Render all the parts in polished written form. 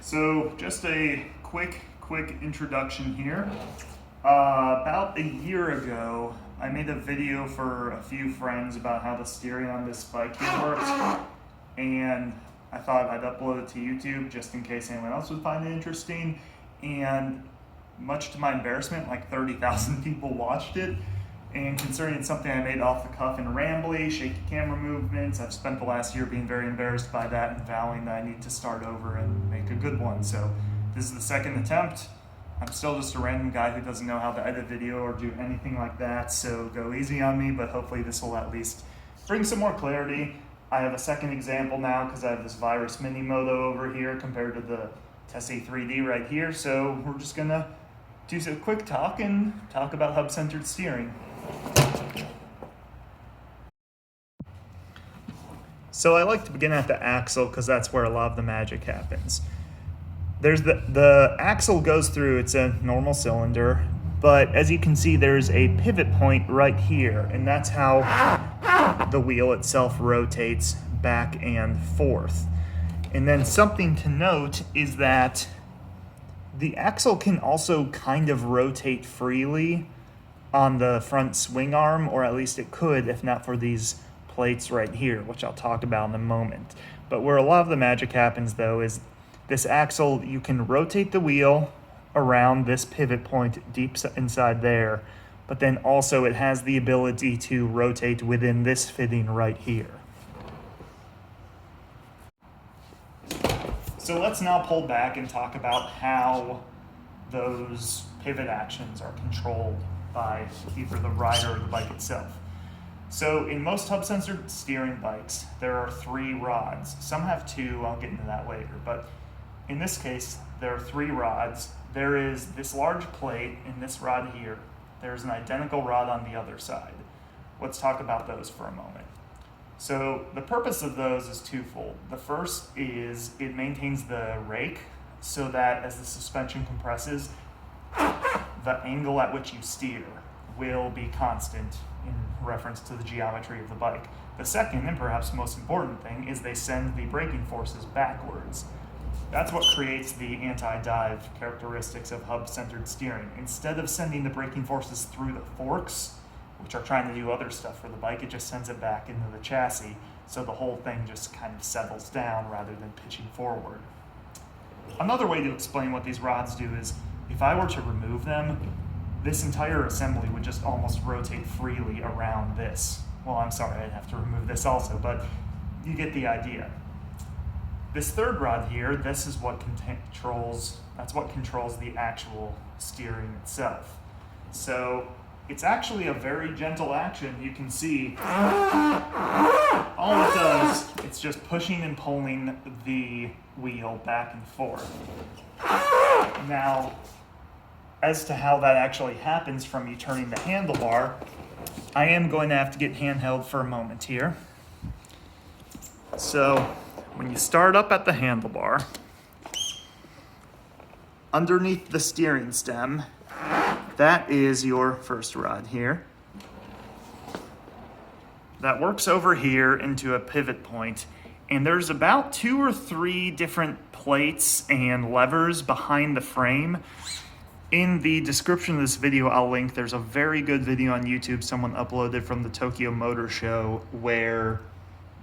So just a quick introduction here. About a year ago, I made a video for a few friends about how the steering on this bike here works, and I thought I'd upload it to YouTube just in case anyone else would find it interesting. And much to my embarrassment, like 30,000 people watched it. And considering it's something I made off the cuff and rambly, shaky camera movements, I've spent the last year being very embarrassed by that and vowing that I need to start over and make a good one. So this is the second attempt. I'm still just a random guy who doesn't know how to edit video or do anything like that, so go easy on me, but hopefully this will at least bring some more clarity. I have a second example now because I have this Vyrus Mini Moto over here compared to the Tesi 3D right here, so we're just gonna do some quick talk and talk about hub-centered steering. So I like to begin at the axle because that's where a lot of the magic happens. There's the axle goes through, it's a normal cylinder, but as you can see there's a pivot point right here, and that's how the wheel itself rotates back and forth. And then something to note is that the axle can also kind of rotate freely on the front swing arm, or at least it could if not for these plates right here, which I'll talk about in a moment. But where a lot of the magic happens though is this axle, you can rotate the wheel around this pivot point deep inside there, but then also it has the ability to rotate within this fitting right here. So let's now pull back and talk about how those pivot actions are controlled by either the rider or the bike itself. So in most hub-centered steering bikes, there are 3 rods. Some have 2, I'll get into that later, but in this case, there are 3 rods. There is this large plate and this rod here. There's an identical rod on the other side. Let's talk about those for a moment. So the purpose of those is twofold. The first is it maintains the rake so that as the suspension compresses, the angle at which you steer will be constant in reference to the geometry of the bike. The second, and perhaps most important thing, is they send the braking forces backwards. That's what creates the anti-dive characteristics of hub-centered steering. Instead of sending the braking forces through the forks, which are trying to do other stuff for the bike, it just sends it back into the chassis, so the whole thing just kind of settles down rather than pitching forward. Another way to explain what these rods do is, if I were to remove them, this entire assembly would just almost rotate freely around this. Well, I'm sorry, I'd have to remove this also, but you get the idea. This third rod here, this is what controls the actual steering itself. So it's actually a very gentle action. You can see all it does, it's just pushing and pulling the wheel back and forth. Now, as to how that actually happens from you turning the handlebar, I am going to have to get handheld for a moment here. So when you start up at the handlebar, underneath the steering stem, that is your first rod here. That works over here into a pivot point, and there's about 2 or 3 different plates and levers behind the frame. In the description of this video, I'll link, there's a very good video on YouTube someone uploaded from the Tokyo Motor Show where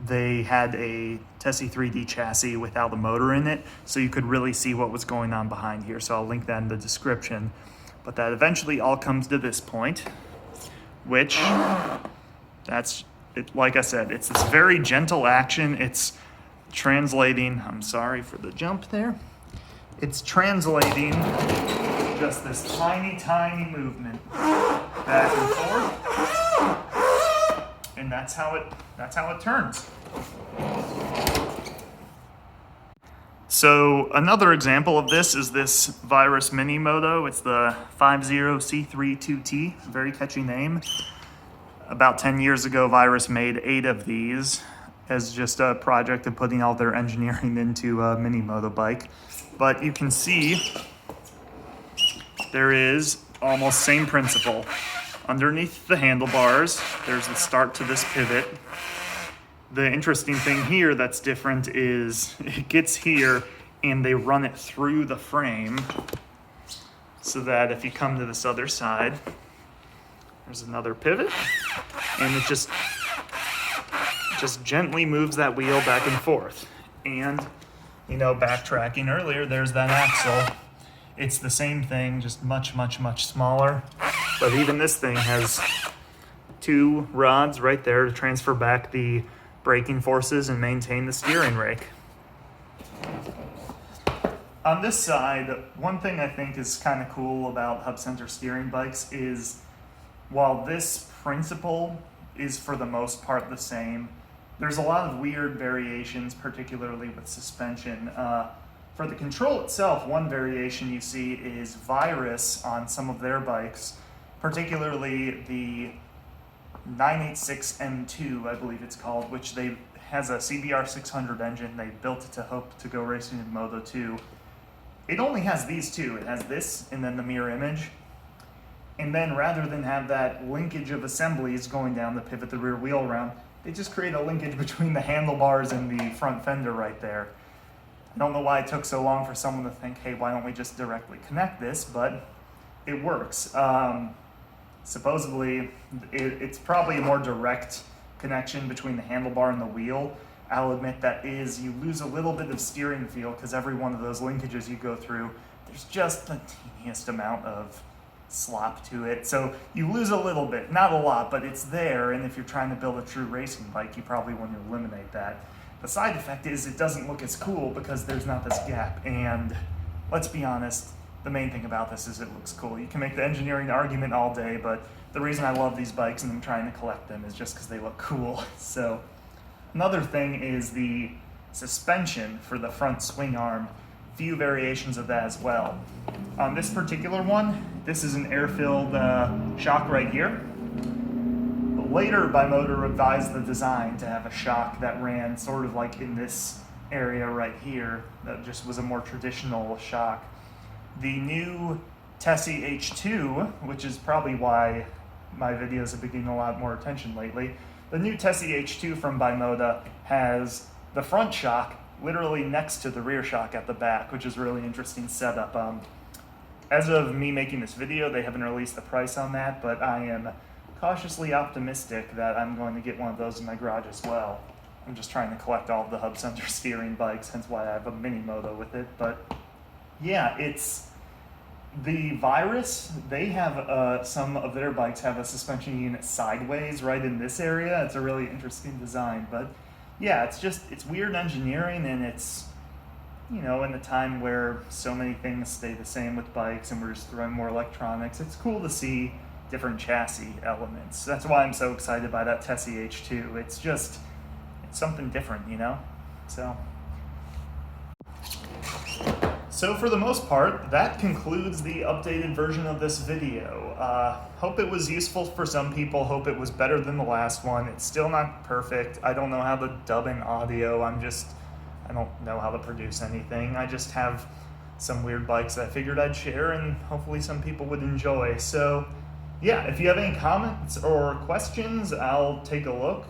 they had a Tesi 3D chassis without a motor in it, so you could really see what was going on behind here. So I'll link that in the description. But that eventually all comes to this point, which, that's, like I said, it's this very gentle action. It's translating, I'm sorry for the jump there. It's translating just this tiny movement back and forth, and that's how it turns. So another example of this is this Vyrus Mini Moto. It's the 50C32T, very catchy name. About 10 years ago, Vyrus made 8 of these as just a project of putting all their engineering into a mini moto bike. But you can see there is almost same principle. Underneath the handlebars, there's the start to this pivot. The interesting thing here that's different is it gets here and they run it through the frame so that if you come to this other side, there's another pivot, and it just gently moves that wheel back and forth. And, you know, backtracking earlier, there's that axle. It's the same thing, just much, much, much smaller. But even this thing has 2 rods right there to transfer back the braking forces and maintain the steering rake. On this side, one thing I think is kind of cool about hub center steering bikes is, while this principle is for the most part the same, there's a lot of weird variations, particularly with suspension. For the control itself, one variation you see is Vyrus on some of their bikes, particularly the 986M2, I believe it's called, which has a CBR 600 engine. They built it to hope to go racing in Moto 2. It only has these two. It has this and then the mirror image. And then rather than have that linkage of assemblies going down to pivot the rear wheel around, they just create a linkage between the handlebars and the front fender right there. I don't know why it took so long for someone to think, hey, why don't we just directly connect this? But it works. Supposedly, it's probably a more direct connection between the handlebar and the wheel. I'll admit that you lose a little bit of steering feel because every one of those linkages you go through, there's just the teeniest amount of slop to it. So you lose a little bit, not a lot, but it's there. And if you're trying to build a true racing bike, you probably want to eliminate that. The side effect is it doesn't look as cool because there's not this gap. And let's be honest, the main thing about this is it looks cool. You can make the engineering argument all day, but the reason I love these bikes and I'm trying to collect them is just because they look cool. So another thing is the suspension for the front swing arm. Few variations of that as well. On this particular one, this is an air-filled shock right here. Later, Bimota revised the design to have a shock that ran sort of like in this area right here. That just was a more traditional shock. The new Tesi H2, which is probably why my videos have been getting a lot more attention lately. The new Tesi H2 from Bimota has the front shock literally next to the rear shock at the back, which is a really interesting setup. As of me making this video, they haven't released the price on that, but I am cautiously optimistic that I'm going to get one of those in my garage as well. I'm just trying to collect all of the hub center steering bikes, hence why I have a mini moto with it. But yeah, it's the Vyrus. They have some of their bikes have a suspension unit sideways right in this area. It's a really interesting design, but yeah, it's weird engineering, and it's, you know, in the time where so many things stay the same with bikes and we're just throwing more electronics, it's cool to see different chassis elements. That's why I'm so excited by that Tesi H2. It's something different, you know? So for the most part, that concludes the updated version of this video. Hope it was useful for some people, hope it was better than the last one. It's still not perfect. I don't know how to dub in audio. I don't know how to produce anything. I just have some weird bikes that I figured I'd share, and hopefully some people would enjoy. So yeah, if you have any comments or questions, I'll take a look.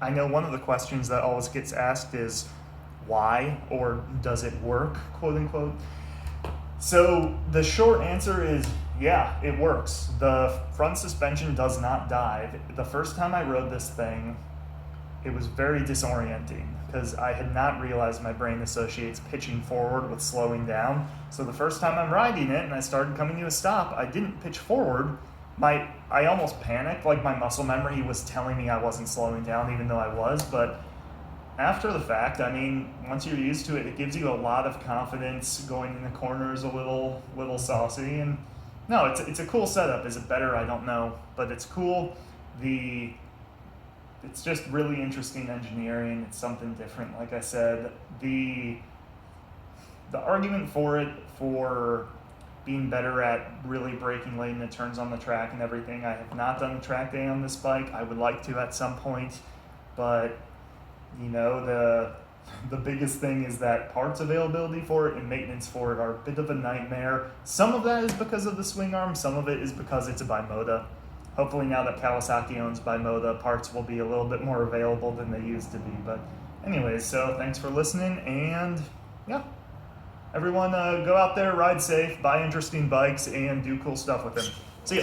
I know one of the questions that always gets asked is, why, or does it work, quote unquote? So the short answer is, yeah, it works. The front suspension does not dive. The first time I rode this thing, it was very disorienting because I had not realized my brain associates pitching forward with slowing down. So the first time I'm riding it and I started coming to a stop, I didn't pitch forward. I almost panicked, like my muscle memory was telling me I wasn't slowing down even though I was, but after the fact, I mean, once you're used to it, it gives you a lot of confidence. Going in the corners a little saucy, and no, it's a cool setup. Is it better? I don't know, but it's cool. It's just really interesting engineering. It's something different. Like I said, the argument for it for being better at really braking late in the turns on the track and everything. I have not done a track day on this bike. I would like to at some point, but you know, the biggest thing is that parts availability for it and maintenance for it are a bit of a nightmare. Some of that is because of the swing arm, some of it is because it's a Bimota. Hopefully now that Kawasaki owns Bimota, parts will be a little bit more available than they used to be. But anyways, so thanks for listening, and yeah. Everyone, go out there, ride safe, buy interesting bikes, and do cool stuff with them. See ya.